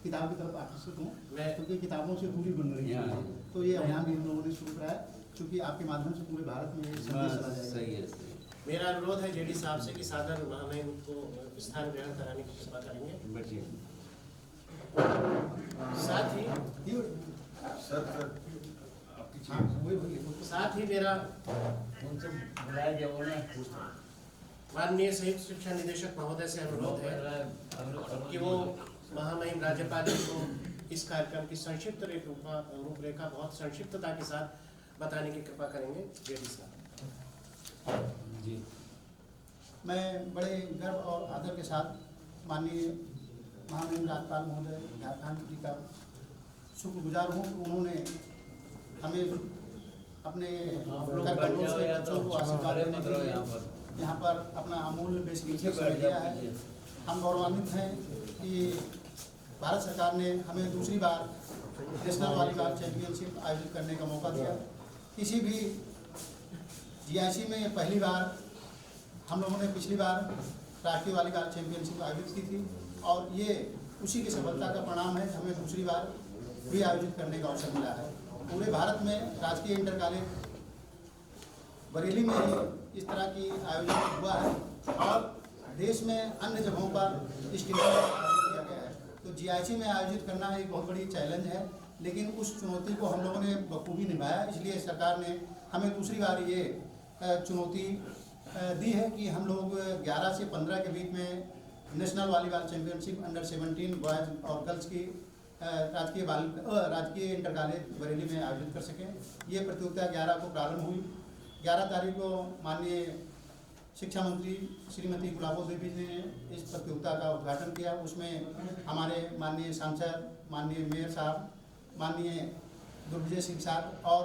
किताब की तरफ आकर्षित हूँ, क्योंकि किताबों से दूरी बन रही है। तो ये अभियान भी हम लोगों ने शुरू कराया, क्योंकि आपके माध्यम से पूरे भारत में ये संदेश चला जाएगा। सही है। मेरा अनुरोध है जेडी साहब से कि सादर महामहिम को स्थान ग्रहण कराने की कृपा करेंगे। साथ ही मेरा माननीय संयुक्त शिक्षा निदेशक महोदय से अनुरोध है कि वो महामहिम राज्यपाल जी को इस कार्यक्रम की संक्षिप्त रूपरेखा बहुत संक्षिप्तता के साथ बताने की कृपा करेंगे। जेडी साहब जी। मैं बड़े गर्व और आदर के साथ माननीय महामहिम राज्यपाल महोदय झारखंड जी का शुक्रगुजार हूँ। उन्होंने हमें अपने कर्तव्यों से बच्चों को आशीर्वाद देने के लिए यहाँ पर अपना अमूल्य बेशकीमती समय दिया है। हम गौरवान्वित हैं कि भारत सरकार ने हमें दूसरी बार नेशनल वॉलीबॉल चैंपियनशिप आयोजित करने का मौका दिया। किसी भी GIC में पहली बार हम लोगों ने पिछली बार राष्ट्रीय वॉलीबॉल चैंपियनशिप आयोजित की थी, और ये उसी की सफलता का परिणाम है। हमें दूसरी बार भी आयोजित करने का अवसर मिला है। पूरे भारत में राजकीय इंटर कॉलेज बरेली में ही इस तरह की आयोजन हुआ है, और देश में अन्य जगहों पर इस टीम आयोजित किया गया है। तो GIC में आयोजित करना एक बहुत बड़ी चैलेंज है, लेकिन उस चुनौती को हम लोगों ने बखूबी निभाया। इसलिए सरकार ने हमें दूसरी बार ये चुनौती दी है कि हम लोग 11 से 15 के बीच में national volleyball championship under 17 boys और गर्ल्स की राजकीय इंटर कॉलेज बरेली में आयोजित कर सकें। ये प्रतियोगिता 11 को प्रारंभ हुई। 11 तारीख को माननीय शिक्षा मंत्री श्रीमती गुलाबो देवी ने इस प्रतियोगिता का उद्घाटन किया। उसमें हमारे माननीय सांसद, माननीय मेयर साहब, माननीय दुर्विजय सिंह साहब और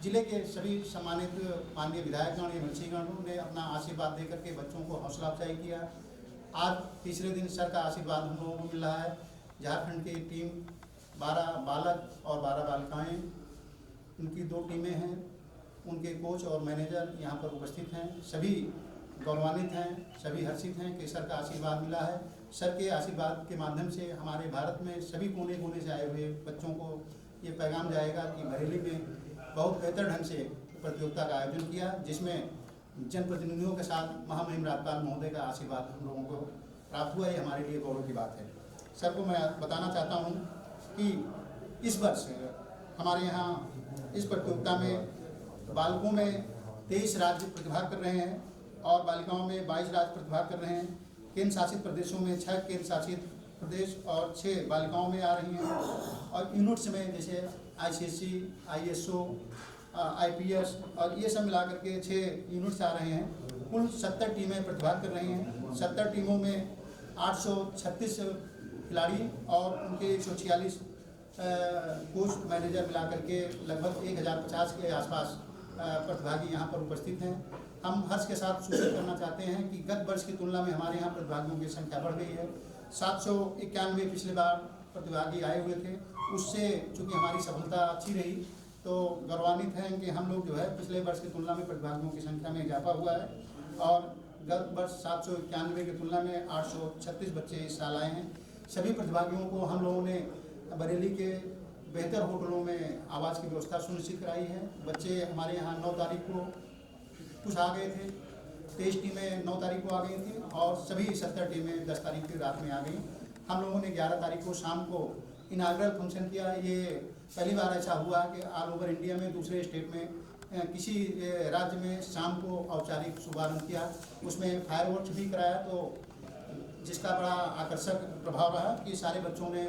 जिले के सभी सम्मानित माननीय विधायकगण, एमएलसीगण ने अपना आशीर्वाद देकर के बच्चों को हौसला अफजाई किया। आज तीसरे दिन सर का आशीर्वाद हम लोगों को मिल रहा है। झारखंड की टीम 12 बालक और 12 बालिकाएँ, उनकी 2 टीमें हैं। उनके कोच और मैनेजर यहाँ पर उपस्थित हैं। सभी गौरवान्वित हैं, सभी हर्षित हैं कि सर का आशीर्वाद मिला है। सर के आशीर्वाद के माध्यम से हमारे भारत में सभी कोने कोने से आए हुए बच्चों को ये पैगाम जाएगा कि बरेली में बहुत बेहतर ढंग से प्रतियोगिता का आयोजन किया, जिसमें जनप्रतिनिधियों के साथ महामहिम राज्यपाल महोदय का आशीर्वाद हम लोगों को प्राप्त हुआ। ये हमारे लिए गौरव की बात है। सर को मैं बताना चाहता हूँ कि इस वर्ष हमारे यहाँ इस प्रतियोगिता में बालकों में 23 राज्य प्रतिभाग कर रहे हैं और बालिकाओं में 22 राज्य प्रतिभाग कर रहे हैं। केंद्र शासित प्रदेशों में 6 केंद्र शासित प्रदेश और 6 बालिकाओं में आ रही हैं, और यूनिट्स में जैसे ICSE, ISO, IPS और ये सब मिलाकर के 6 यूनिट्स आ रहे हैं। कुल 70 टीमें प्रतिभाग कर रही हैं। 70 टीमों में 836 खिलाड़ी और उनके 146 कोच मैनेजर मिलाकर के लगभग 1050 के आसपास प्रतिभागी यहाँ पर उपस्थित हैं। हम हर्ष के साथ सूचित करना चाहते हैं कि गत वर्ष की तुलना में हमारे यहाँ प्रतिभागियों की संख्या बढ़ गई है। 791 पिछले बार प्रतिभागी आए हुए थे। उससे चूँकि हमारी सफलता अच्छी रही, तो गौरवान्वित हैं कि हम लोग जो है पिछले वर्ष की तुलना में प्रतिभागियों की संख्या में इजाफा हुआ है, और गत वर्ष 791 की तुलना में 836 बच्चे इस साल आए हैं। सभी प्रतिभागियों को हम लोगों ने बरेली के बेहतर होटलों में आवास की व्यवस्था सुनिश्चित कराई है। बच्चे हमारे यहाँ 9 तारीख को कुछ आ गए थे, 23 टीमें 9 तारीख को आ गई थी, और सभी 70 टीमें 10 तारीख की रात में आ गई। हम लोगों ने 11 तारीख को शाम को इनाग्रल फंक्शन किया। ये पहली बार ऐसा हुआ कि ऑल ओवर इंडिया में दूसरे स्टेट में किसी राज्य में शाम को औपचारिक शुभारंभ किया। उसमें फायरवर्क्स भी कराया, तो जिसका बड़ा आकर्षक प्रभाव रहा कि सारे बच्चों ने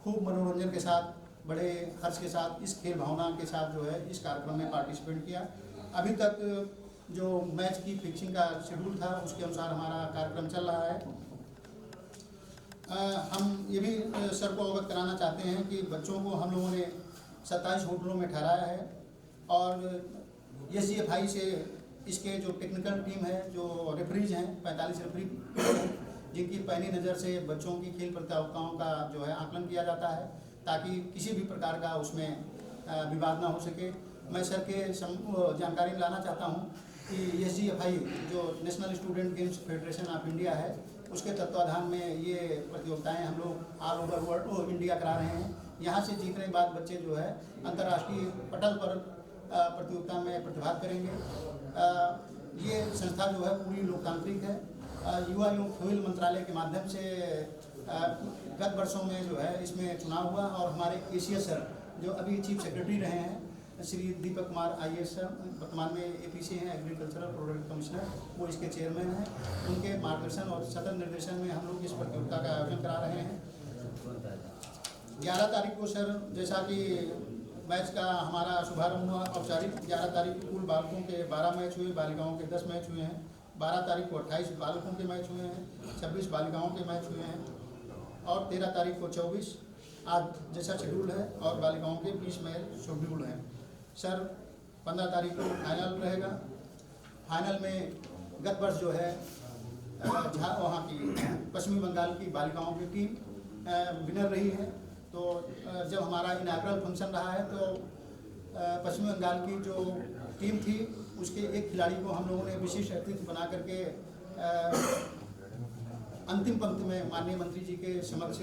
खूब मनोरंजन के साथ, बड़े हर्ष के साथ, इस खेल भावना के साथ जो है इस कार्यक्रम में पार्टिसिपेट किया। अभी तक जो मैच की फिक्सिंग का शेड्यूल था उसके अनुसार हमारा कार्यक्रम चल रहा है। हम ये भी सर को अवगत कराना चाहते हैं कि बच्चों को हम लोगों ने 27 होटलों में ठहराया है, और SGFI से इसके जो टेक्निकल टीम है, जो रेफरीज हैं, 45 रेफरी जिनकी पैनी नज़र से बच्चों की खेल प्रतियोगिताओं का जो है आकलन किया जाता है, ताकि किसी भी प्रकार का उसमें विवाद ना हो सके। मैं सर के जानकारी में लाना चाहता हूँ कि SGFI जो national student games federation of India है, उसके तत्वाधान में ये प्रतियोगिताएं हम लोग ऑल ओवर वर्ल्ड इंडिया करा रहे हैं। यहाँ से जीतने के बाद बच्चे जो है अंतर्राष्ट्रीय पटल पर प्रतियोगिता में प्रतिभाग करेंगे। ये संस्था जो है पूरी लोकतांत्रिक है। युवा एवं खेल मंत्रालय के माध्यम से गत वर्षों में जो है इसमें चुनाव हुआ और हमारे एसीएस सर जो अभी चीफ सेक्रेटरी रहे हैं श्री दीपक कुमार IAS सर, वर्तमान में APC हैं, एग्रीकल्चरल प्रोडक्ट कमिश्नर, वो इसके चेयरमैन हैं। उनके मार्गदर्शन और सतत निर्देशन में हम लोग इस प्रतियोगिता का आयोजन करा रहे हैं। 11 तारीख को सर, जैसा कि मैच का हमारा शुभारंभ हुआ औपचारिक, 11 तारीख को कुल बालकों के 12 मैच हुए, बालिकाओं के 10 मैच हुए हैं। 12 तारीख को 28 बालकों के मैच हुए हैं, 26 बालिकाओं के मैच हुए हैं और 13 तारीख को 24 आज जैसा शेड्यूल है और बालिकाओं के 20 मैच शेड्यूल हैं। सर 15 तारीख को फाइनल रहेगा। फाइनल में गत वर्ष जो है वहाँ की पश्चिमी बंगाल की बालिकाओं की टीम विनर रही है। तो जब हमारा इनाग्रल फंक्शन रहा है तो पश्चिमी बंगाल की जो टीम थी उसके एक खिलाड़ी को हम लोगों ने विशिष्ट अतिथि बना करके अंतिम पंक्ति में माननीय मंत्री जी के समक्ष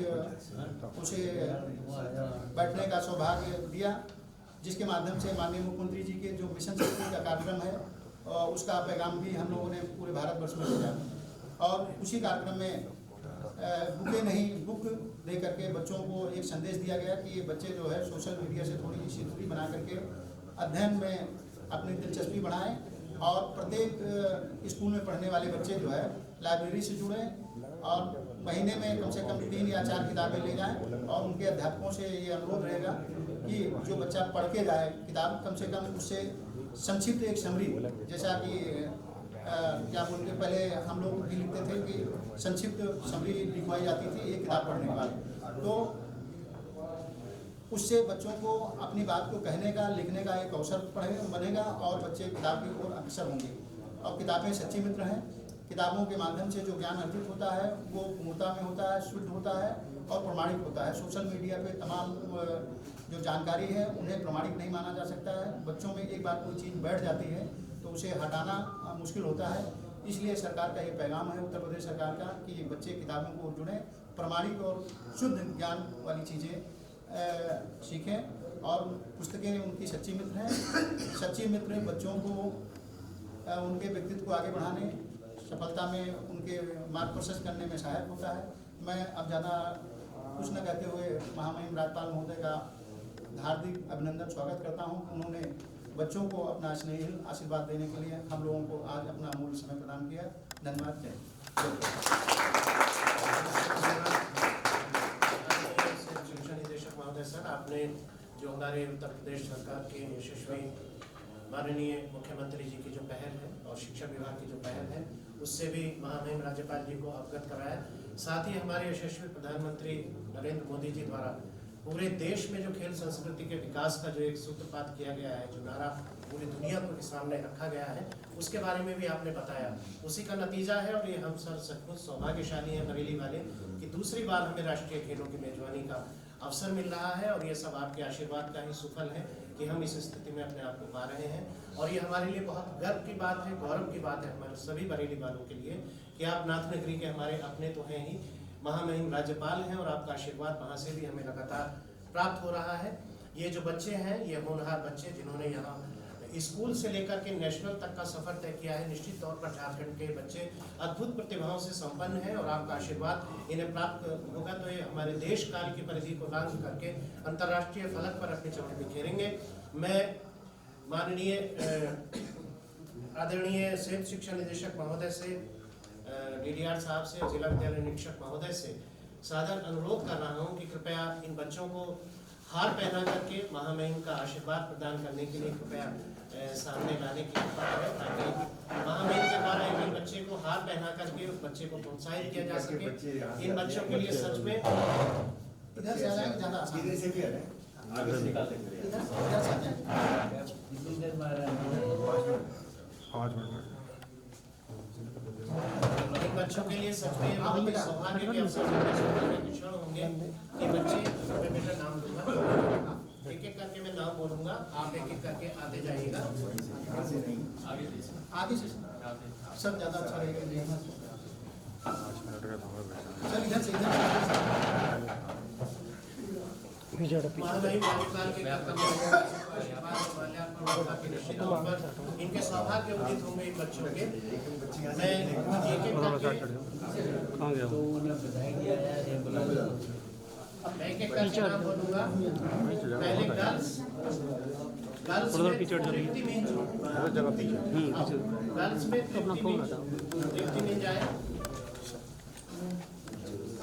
उसे बैठने का सौभाग्य दिया, जिसके माध्यम से माननीय मुख्यमंत्री जी के जो मिशन शक्ति का कार्यक्रम है उसका पैगाम भी हम लोगों ने पूरे भारतवर्ष में भेजा। और उसी कार्यक्रम में बुक दे करके बच्चों को एक संदेश दिया गया कि ये बच्चे जो है सोशल मीडिया से थोड़ी सी दूरी बना करके अध्ययन में अपनी दिलचस्पी बढ़ाएं और प्रत्येक स्कूल में पढ़ने वाले बच्चे जो है लाइब्रेरी से जुड़ें और महीने में कम से कम 3 या 4 किताबें ले जाएं। और उनके अध्यापकों से ये अनुरोध रहेगा कि जो बच्चा पढ़ के जाए किताब, कम से कम उससे संक्षिप्त एक समरी, जैसा कि क्या बोलते पहले हम लोग भी लिखते थे कि संक्षिप्त समरी लिखवाई जाती थी एक किताब पढ़ने के बाद, तो उससे बच्चों को अपनी बात को कहने का लिखने का एक अवसर बनेगा और बच्चे किताब की ओर अग्रसर होंगे। और किताबें सच्ची मित्र हैं। किताबों के माध्यम से जो ज्ञान अर्जित होता है वो पूर्णता में होता है, शुद्ध होता है और प्रमाणिक होता है। सोशल मीडिया पे तमाम जो जानकारी है उन्हें प्रमाणिक नहीं माना जा सकता है। बच्चों में एक बार कोई चीज़ बैठ जाती है तो उसे हटाना मुश्किल होता है। इसलिए सरकार का ये पैगाम है उत्तर प्रदेश सरकार का कि बच्चे किताबों को जुड़ें, प्रमाणिक और शुद्ध ज्ञान वाली चीज़ें सीखें। और पुस्तकें उनकी सच्ची मित्र हैं। सच्ची मित्र बच्चों को उनके व्यक्तित्व को आगे बढ़ाने, सफलता में उनके मार्गदर्शन करने में सहायक होता है। मैं अब ज़्यादा कुछ न कहते हुए महामहिम राज्यपाल महोदय का हार्दिक अभिनंदन स्वागत करता हूं। उन्होंने बच्चों को अपना स्नेहिल आशीर्वाद देने के लिए हम लोगों को आज अपना अमूल्य समय प्रदान किया। धन्यवाद। जय शिक्षा निदेशक महोदय सर, आपने जो हमारे उत्तर प्रदेश सरकार के यशस्वी माननीय मुख्यमंत्री जी की जो पहल है और शिक्षा विभाग की जो पहल है उससे भी महामहिम राज्यपाल जी को अवगत कराया। साथ ही हमारे यशस्वी प्रधानमंत्री नरेंद्र मोदी जी द्वारा पूरे देश में जो खेल संस्कृति के विकास का जो एक सूत्रपात किया गया है, जो नारा पूरी दुनिया को सामने रखा गया है, उसके बारे में भी आपने बताया। उसी का नतीजा है और ये हम सर सचमुच सौभाग्यशाली हैं बरेली वाले कि दूसरी बार हमें राष्ट्रीय खेलों की मेजबानी का अवसर मिल रहा है। और ये सब आपके आशीर्वाद का ही सुफल है कि हम इस स्थिति में अपने आप को पा रहे हैं। और ये हमारे लिए बहुत गर्व की बात है, गौरव की बात है हमारे सभी बरेली वालों के लिए कि आप नाथ नगरी के हमारे अपने तो हैं ही, महामहिम राज्यपाल हैं और आपका आशीर्वाद वहाँ से भी हमें लगातार प्राप्त हो रहा है। ये जो बच्चे हैं, ये होनहार बच्चे जिन्होंने यहाँ स्कूल से लेकर के नेशनल तक का सफर तय किया है, निश्चित तौर पर झारखंड के बच्चे अद्भुत प्रतिभाओं से संपन्न हैं और आपका आशीर्वाद इन्हें प्राप्त होगा तो ये हमारे देश काल की परिधि को लांघ करके अंतर्राष्ट्रीय फलक पर अपने चमक बिखेरेंगे। मैं माननीय आदरणीय संयुक्त शिक्षा निदेशक महोदय से, DDR साहब से, जिला विद्यालय निरीक्षक महोदय से सादर अनुरोध कर रहा हूँ कि कृपया इन बच्चों को हार पहना करके महामहिम का आशीर्वाद प्रदान करने के लिए कृपया सामने लाने की कृपा करें, ताकि महामहिम के द्वारा एक बच्चे को हार पहना करके उस बच्चे को प्रोत्साहित किया जा सके। इन बच्चों के लिए सच में इधर से आ जाएंगे, ज़्यादा आसान इधर से भी आ रहे हैं, आगे से निकाल देंगे। इधर से आ जाएंगे। 5 मिनट इन बच्चों के लिए सच में बहुत सौभाग्य के अवसर के क्षण होंगे कि बच्चे, मैं बेटा नाम लूंगा, एक एक करके मैं नाम बोलूंगा, आप एक एक करके आते जाइएगा। आगे से सब ज़्यादा अच्छा रहेगा। चल इधर से महामहिम राज्यपाल के आशीर्वाद और माल्यार्पण होगा कि निश्चित तौर पर इनके सौभाग्य उदित होंगे इन बच्चों के। मैं एक-एक करके नाम बोलूँगा। पहले गर्ल्स में तृप्ति मिंज, गर्ल्स में तृप्ति मिंज आए,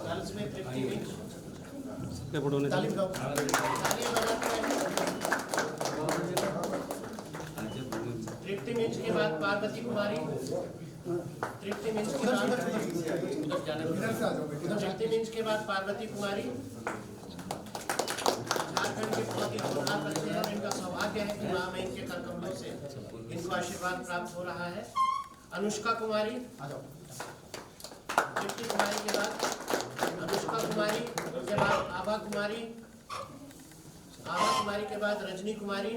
गर्ल्स में तृप्ति मिंज। ताली बजाओ। तृप्ति मिंज के बाद पार्वती कुमारी, तृप्ति मिंज के बाद तृप्ति मिंज के बाद पार्वती कुमारी। झारखंड के बहुत ही होनहार बच्चे हैं, इनका सौभाग्य है कि महामहिम के कर कमलों से इनको आशीर्वाद प्राप्त हो रहा है। अनुष्का कुमारी, तृप्ति कुमारी के बाद अनुष्का कुमारी, उसके बाद आभा कुमारी, आभा कुमारी के बाद रजनी कुमारी,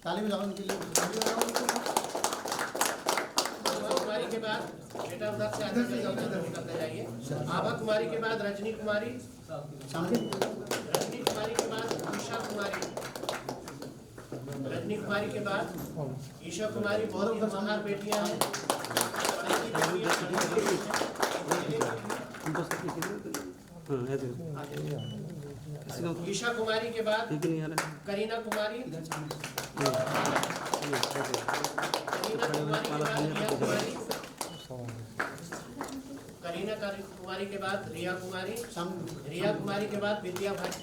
ताली बजाओ उनके लिए। आभा कुमारी के बाद बेटा उधर से आगे निकलते जाइए। आभा कुमारी के बाद रजनी कुमारी, रजनी कुमारी के बाद ईशा कुमारी, रजनी कुमारी के बाद ईशा कुमारी। बहुत ही होनहार बेटियां हैं। ईशा कुमारी के बाद करीना कुमारी, करीना कुमारी के बाद रिया कुमारी, करीना कुमारी के बाद रिया कुमारी, रिया कुमारी के बाद विद्या भट्ट।